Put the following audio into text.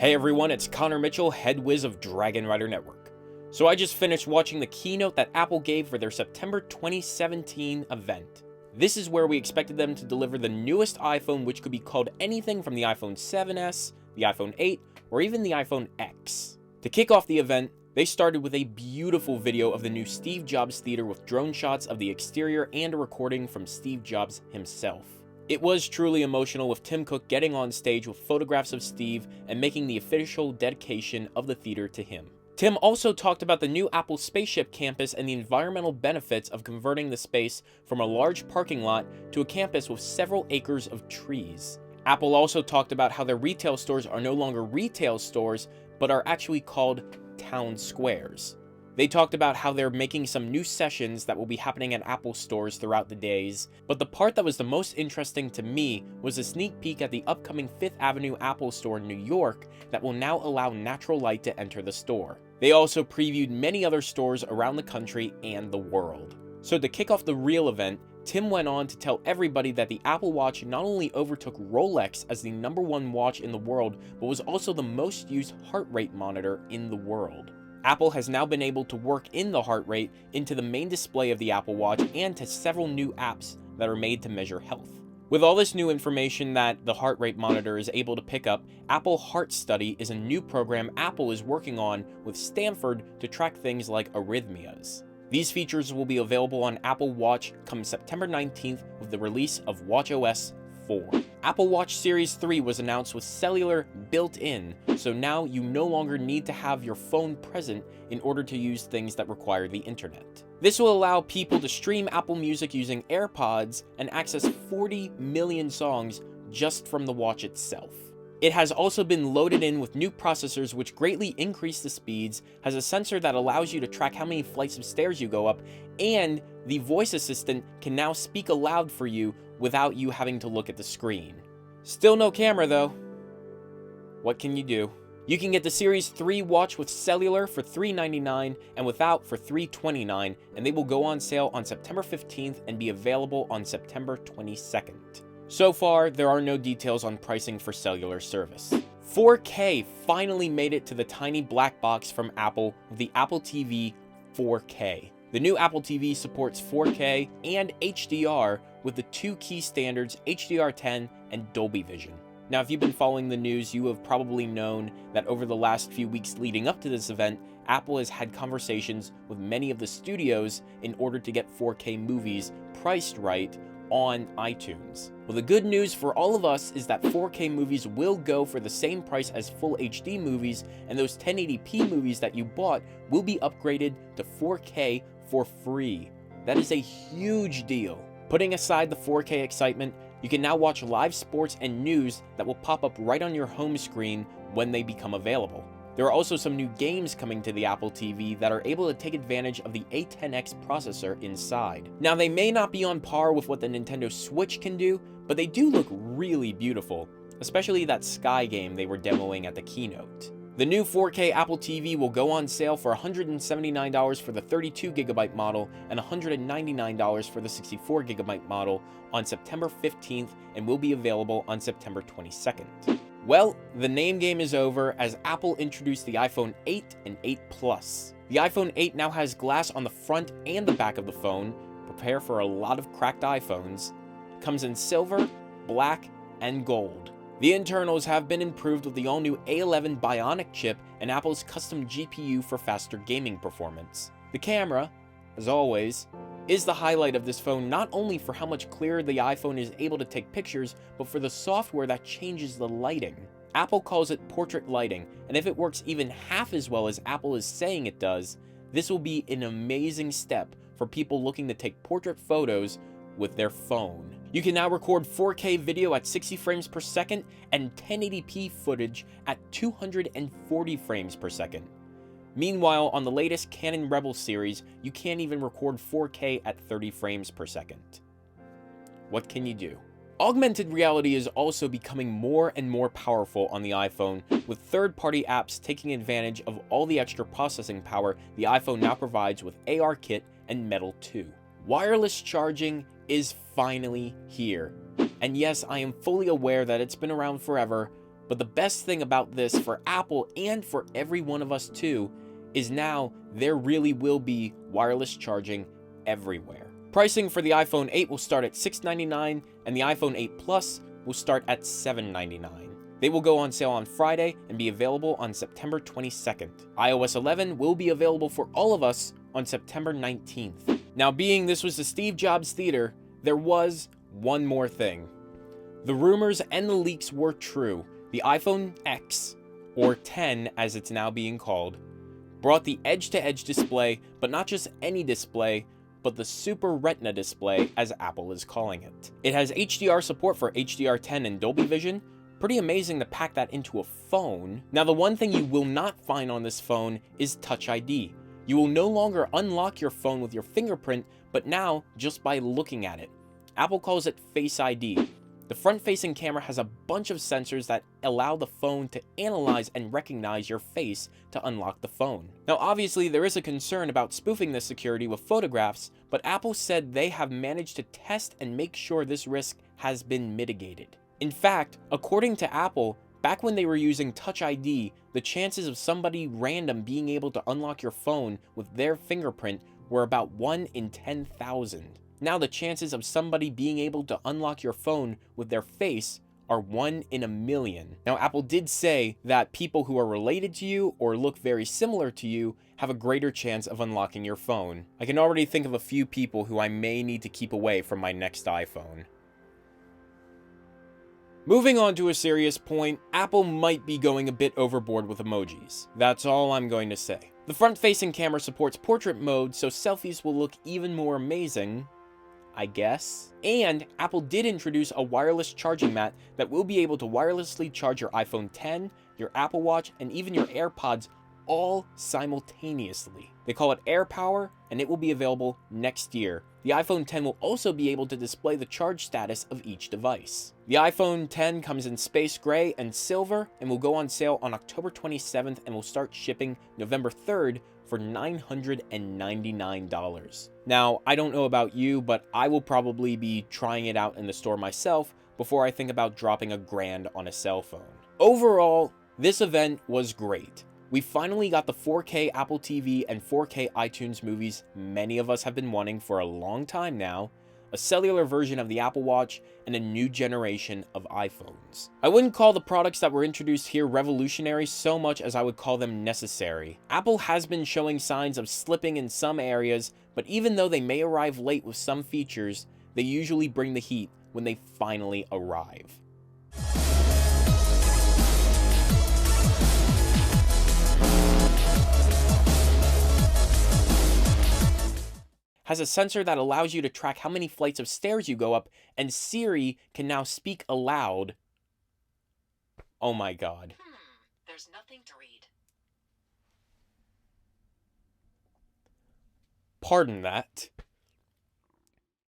Hey everyone, it's Connor Mitchell, head whiz of Dragon Rider Network. So I just finished watching the keynote that Apple gave for their September 2017 event. This is where we expected them to deliver the newest iPhone, which could be called anything from the iPhone 7S, the iPhone 8, or even the iPhone X. To kick off the event, they started with a beautiful video of the new Steve Jobs Theater with drone shots of the exterior and a recording from Steve Jobs himself. It was truly emotional, with Tim Cook getting on stage with photographs of Steve and making the official dedication of the theater to him. Tim also talked about the new Apple Spaceship campus and the environmental benefits of converting the space from a large parking lot to a campus with several acres of trees. Apple also talked about how their retail stores are no longer retail stores, but are actually called town squares. They talked about how they're making some new sessions that will be happening at Apple stores throughout the days, but the part that was the most interesting to me was a sneak peek at the upcoming 5th Avenue Apple store in New York that will now allow natural light to enter the store. They also previewed many other stores around the country and the world. So to kick off the real event, Tim went on to tell everybody that the Apple Watch not only overtook Rolex as the #1 watch in the world, but was also the most used heart rate monitor in the world. Apple has now been able to work in the heart rate into the main display of the Apple Watch and to several new apps that are made to measure health. With all this new information that the heart rate monitor is able to pick up, Apple Heart Study is a new program Apple is working on with Stanford to track things like arrhythmias. These features will be available on Apple Watch come September 19th with the release of watchOS 4. Apple Watch Series 3 was announced with cellular built in, so now you no longer need to have your phone present in order to use things that require the internet. This will allow people to stream Apple Music using AirPods and access 40 million songs just from the watch itself. It has also been loaded in with new processors which greatly increase the speeds, has a sensor that allows you to track how many flights of stairs you go up, and the voice assistant can now speak aloud for you without you having to look at the screen. Still no camera though. What can you do? You can get the Series 3 watch with cellular for $399 and without for $329, and they will go on sale on September 15th and be available on September 22nd. So far, there are no details on pricing for cellular service. 4K finally made it to the tiny black box from Apple with the Apple TV 4K. The new Apple TV supports 4K and HDR with the two key standards HDR10 and Dolby Vision. Now, if you've been following the news, you have probably known that over the last few weeks leading up to this event, Apple has had conversations with many of the studios in order to get 4K movies priced right on iTunes. Well, the good news for all of us is that 4K movies will go for the same price as full HD movies, and those 1080p movies that you bought will be upgraded to 4K for free. That is a huge deal. Putting aside the 4K excitement, you can now watch live sports and news that will pop up right on your home screen when they become available. There are also some new games coming to the Apple TV that are able to take advantage of the A10X processor inside. Now, they may not be on par with what the Nintendo Switch can do, but they do look really beautiful, especially that Sky game they were demoing at the keynote. The new 4K Apple TV will go on sale for $179 for the 32GB model and $199 for the 64GB model on September 15th and will be available on September 22nd. Well, the name game is over as Apple introduced the iPhone 8 and 8 Plus. The iPhone 8 now has glass on the front and the back of the phone. Prepare for a lot of cracked iPhones. It comes in silver, black, and gold. The internals have been improved with the all-new A11 Bionic chip and Apple's custom GPU for faster gaming performance. The camera, as always, is the highlight of this phone, not only for how much clearer the iPhone is able to take pictures, but for the software that changes the lighting. Apple calls it portrait lighting, and if it works even half as well as Apple is saying it does, this will be an amazing step for people looking to take portrait photos with their phone. You can now record 4K video at 60 frames per second and 1080p footage at 240 frames per second. Meanwhile, on the latest Canon Rebel series, you can't even record 4K at 30 frames per second. What can you do? Augmented reality is also becoming more and more powerful on the iPhone, with third-party apps taking advantage of all the extra processing power the iPhone now provides with ARKit and Metal 2. Wireless charging is finally here. And yes, I am fully aware that it's been around forever, But the best thing about this for Apple and for every one of us too is now there really will be wireless charging everywhere. Pricing for the iPhone 8 will start at $699 and the iPhone 8 Plus will start at $799. They will go on sale on Friday and be available on September 22nd. iOS 11 will be available for all of us on September 19th. Now, being this was the Steve Jobs Theater, there was one more thing. The rumors and the leaks were true. The iPhone X, or 10 as it's now being called, brought the edge-to-edge display, but not just any display, but the Super Retina display, as Apple is calling it. It has HDR support for HDR10 and Dolby Vision. Pretty amazing to pack that into a phone. Now, the one thing you will not find on this phone is Touch ID. You will no longer unlock your phone with your fingerprint, but now just by looking at it. Apple calls it Face ID. The front-facing camera has a bunch of sensors that allow the phone to analyze and recognize your face to unlock the phone. Now, obviously, there is a concern about spoofing this security with photographs, but Apple said they have managed to test and make sure this risk has been mitigated. In fact, according to Apple, back when they were using Touch ID, the chances of somebody random being able to unlock your phone with their fingerprint were about 1 in 10,000. Now the chances of somebody being able to unlock your phone with their face are 1 in a million. Now, Apple did say that people who are related to you or look very similar to you have a greater chance of unlocking your phone. I can already think of a few people who I may need to keep away from my next iPhone. Moving on to a serious point, Apple might be going a bit overboard with emojis. That's all I'm going to say. The front-facing camera supports portrait mode, so selfies will look even more amazing, I guess. And Apple did introduce a wireless charging mat that will be able to wirelessly charge your iPhone 10, your Apple Watch, and even your AirPods all simultaneously. They call it AirPower, and it will be available next year. The iPhone 10 will also be able to display the charge status of each device. The iPhone 10 comes in space gray and silver and will go on sale on October 27th and will start shipping November 3rd for $999. Now, I don't know about you, but I will probably be trying it out in the store myself before I think about dropping $1,000 on a cell phone. Overall, this event was great. We finally got the 4K Apple TV and 4K iTunes movies many of us have been wanting for a long time now, a cellular version of the Apple Watch, and a new generation of iPhones. I wouldn't call the products that were introduced here revolutionary so much as I would call them necessary. Apple has been showing signs of slipping in some areas, but even though they may arrive late with some features, they usually bring the heat when they finally arrive. Has a sensor that allows you to track how many flights of stairs you go up, and Siri can now speak aloud. Oh my god. There's nothing to read. Pardon that.